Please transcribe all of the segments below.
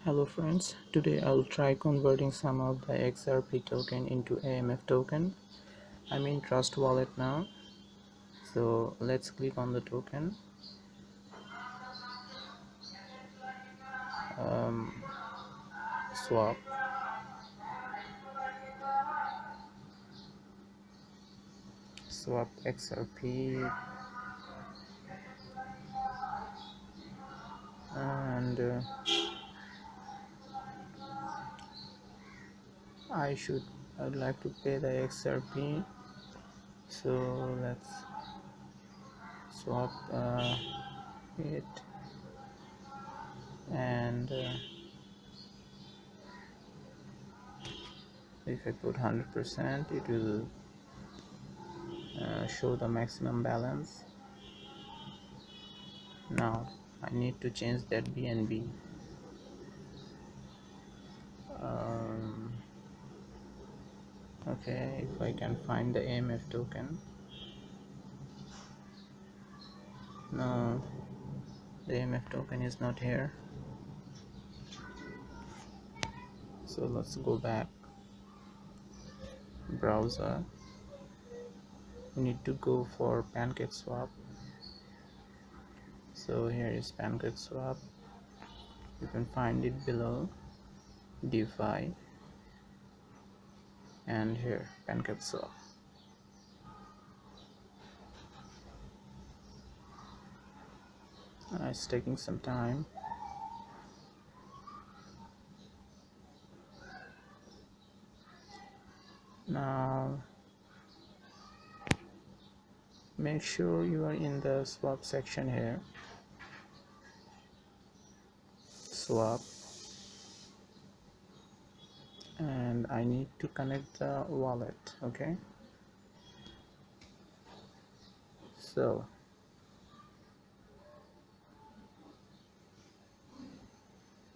Hello friends, today I'll try converting some of the XRP token into AMF token. I'm in Trust Wallet now, so let's click on the token. um, Swap, XRP, and I'd like to pay the XRP, so let's swap it, and if I put 100%, it will show the maximum balance. Now I need to change that BNB. um, okay, if I can find the AMF token. No, the AMF token is not here, so let's go back, browser. We need to go for pancake swap. So here is pancake swap, you can find it below DeFi, and here pancake swap. It's taking some time. Now make sure you are in the swap section here, swap, and I need to connect the wallet. Okay, so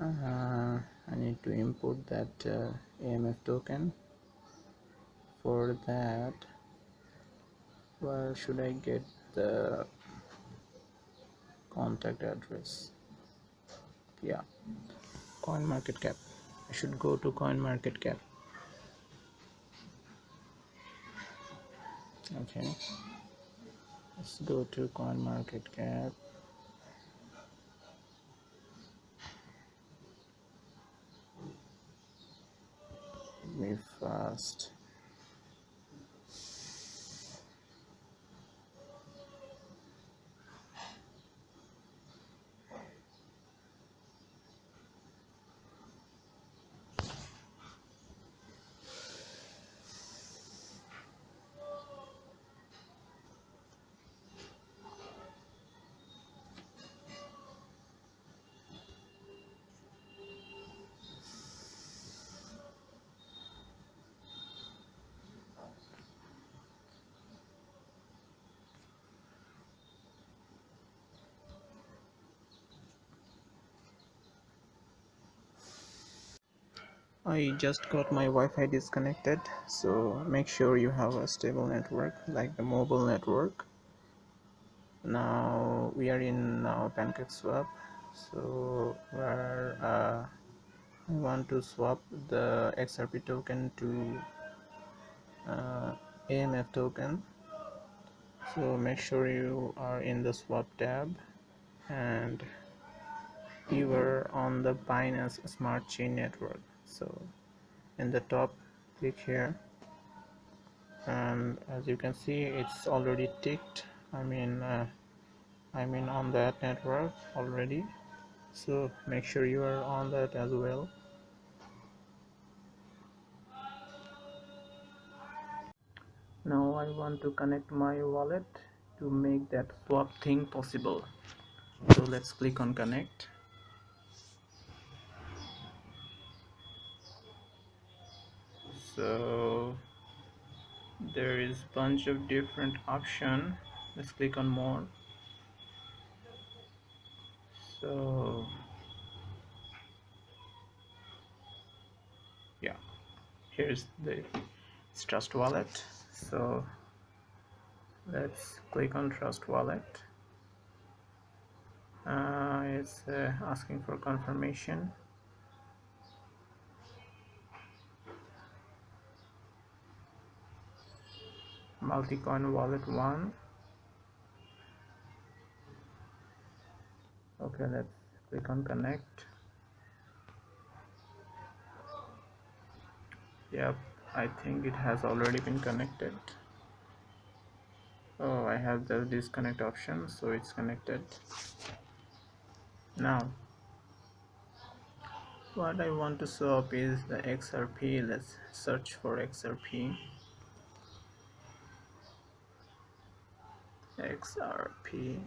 I need to import that AMF token. For that, where should I get the contact address? Yeah, CoinMarketCap. I should go to CoinMarketCap. Okay, let's go to CoinMarketCap. Be fast. I just got my Wi-Fi disconnected, so make sure you have a stable network like the mobile network. Now we are in pancake swap, so where I want to swap the XRP token to AMF token. So make sure you are in the swap tab, and you are on the Binance Smart Chain network. So in the top, click here, and as you can see, it's already ticked. I'm in on that network already, so make sure you are on that as well. Now I want to connect my wallet to make that swap thing possible, so let's click on connect. So there is bunch of different option. Let's click on more. So yeah, here's the Trust Wallet. So let's click on Trust Wallet. It's asking for confirmation. multi-coin wallet 1. Okay, let's click on connect. Yep, I think it has already been connected. Oh, I have the disconnect option, so it's connected. Now what I want to swap is the XRP. Let's search for XRP. XRP.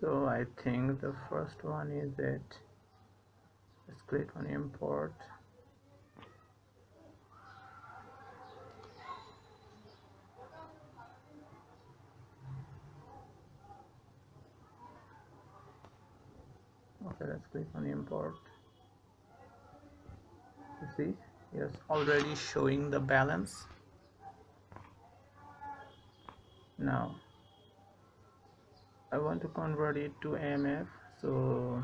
So I think the first one is it. Let's click on import. Okay, let's click on import. You see, yes, already showing the balance. Now I want to convert it to AMF, so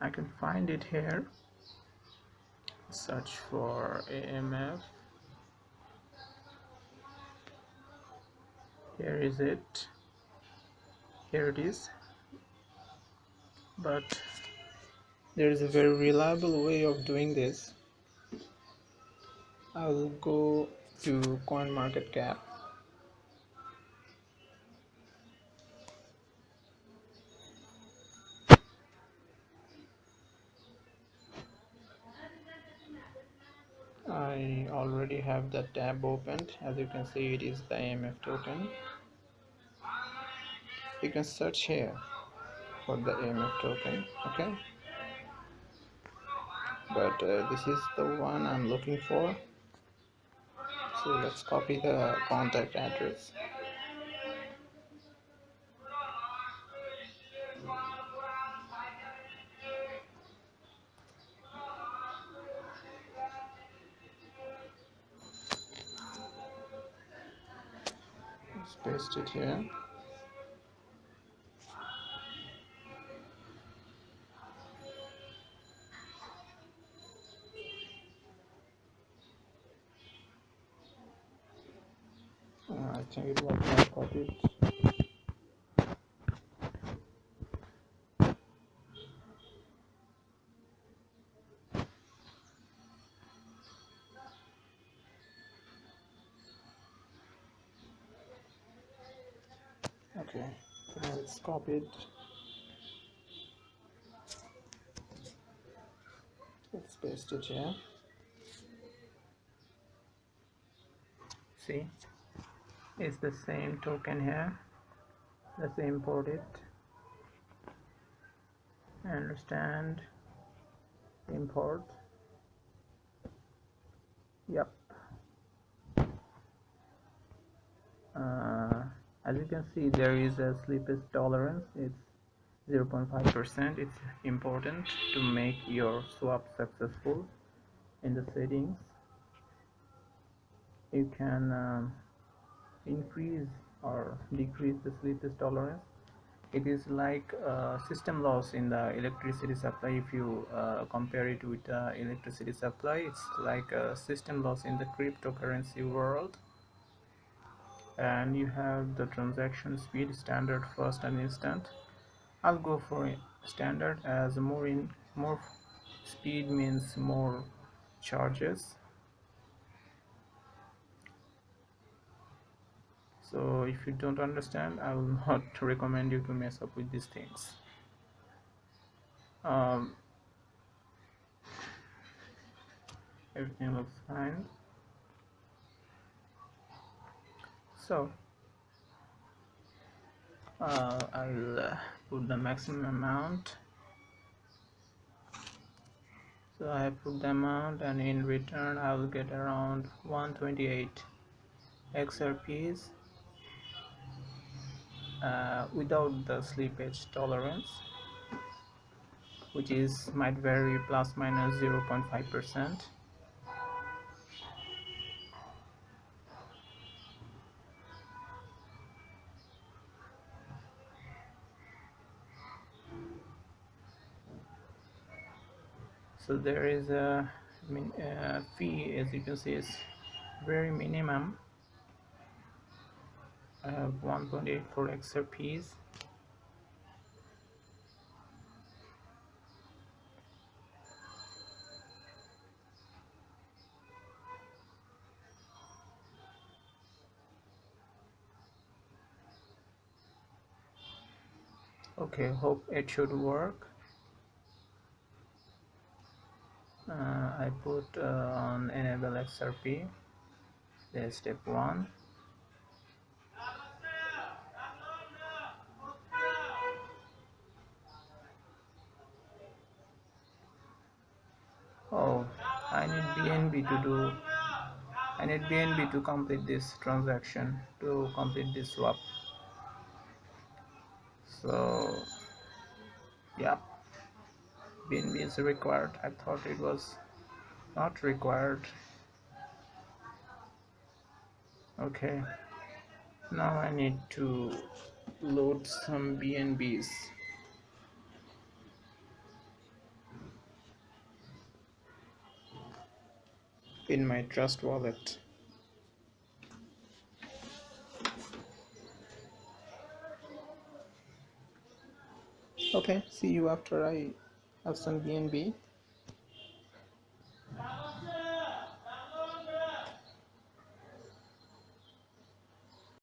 I can find it here. Search for AMF. Here is it. Here it is. But there is a very reliable way of doing this. I'll go to CoinMarketCap. I already have the tab opened. As you can see, it is the AMF token. You can search here for the AMF token, okay? But this is the one I'm looking for. So let's copy the contact address. Let's paste it here. I think it was not copied. Okay, so now it's copied. Let's paste it here. See, it's the same token here. Let's import it. Understand. Import. Yep. As you can see, there is a slippage tolerance. It's 0.5%. It's important to make your swap successful. In the settings, you can increase or decrease the slippage tolerance. It is like system loss in the electricity supply. If you compare it with the electricity supply, it's like a system loss in the cryptocurrency world. And you have the transaction speed, standard, fast, and instant. I'll go for standard, as more speed means more charges. So if you don't understand, I will not recommend you to mess up with these things. Everything looks fine. So I'll put the maximum amount. So I put the amount, and in return I will get around 128 XRPs without the slippage tolerance. which is might vary plus minus 0.5%. So there is a fee, as you can see, is very minimum. I have 1.84 XRPs. Okay, hope it should work. I put on enable XRP. There's step 1. Oh, I need BNB to do. I need BNB to complete this transaction, to complete this swap. So, yeah, BNB is required. I thought it was not required. Okay, now I need to load some BNBs in my Trust wallet. Okay, see you after I have some BNB.